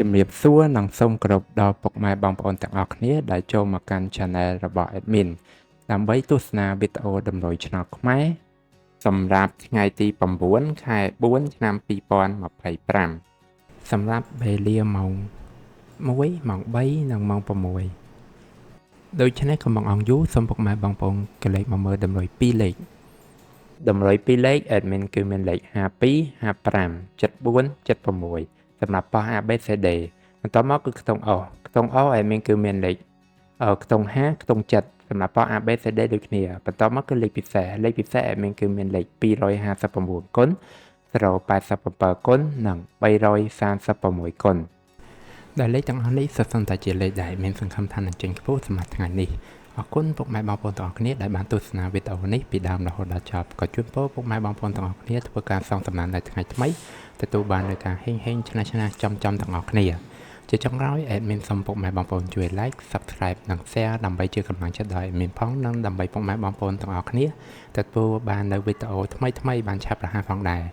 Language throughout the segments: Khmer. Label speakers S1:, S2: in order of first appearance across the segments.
S1: ជំរាបសួរនិងសូមគោរពដល់ពុកម៉ែបងប្អូនទាំងអស់គ្នាដែលចូលមកកាន់ Channel របស់ Admin ដើម្បីទស្សនាវីដេអូតម្រុយឆ្នោតខ្មែរសម្រាប់ថ្ងៃទី9 ខែ 4 ឆ្នាំ 2025 សម្រាប់វេលាម៉ោង1 ម៉ោង3 និងម៉ោង6 ដូច្នេះកុំបង្អង់យូរសូមពុកម៉ែបងប្អូនកលេចមកមើលតម្រុយ2លេខតម្រុយ2លេខ Admin គឺមានលេខ52 55 74 76សម្រាប់ប៉ោះ ABCD បន្ទាប់មកគឺខ្ទង់ O Admin គឺមានលេខខ្ទង់5ខ្ទង់7សម្រាប់ប៉ោះ ABCD ដូចគ្នាបន្ទាប់មកគឺលេខពិសេស Admin គឺមានលេខ259គុណ087គុណនិង336គុណដែលលេខទាំងអស់នេះសុទ្ធសឹងតែជាលេខដែលមានសង្ឃឹមថានឹងចេញខ្ពស់សម្រាប់ថ្ងៃនេះអរគុណពុកម៉ែបងប្អូនទាំងអស់គ្នាដែលបានទស្សនាវីដេអូនេះពីដើមរហូតដល់ចប់ក៏ជូនពរពុកម៉ែបងប្អូនទាំងអស់គ្នាធ្វើការសងសំណាននៅថ្ងៃថ្មីទទួលបាននូវការហេងឆ្នះចំទាំងអស់គ្នាជាចុងក្រោយ Admin សូមពុកម៉ែបងប្អូនជួយ Like Subscribe និង Share ដើម្បីជាកម្លាំងចិត្តដល់ Admin ផងនិងដើម្បីពុកម៉ែបងប្អូនទាំងអស់គ្នាទទួលបាននូវវីដេអូថ្មីបានឆាប់រហ័សផងដែរ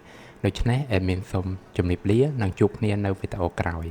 S1: ដូច្នេះ Admin សូមជម្រាបលានិងជួបគ្នានៅវីដេអូក្រោយ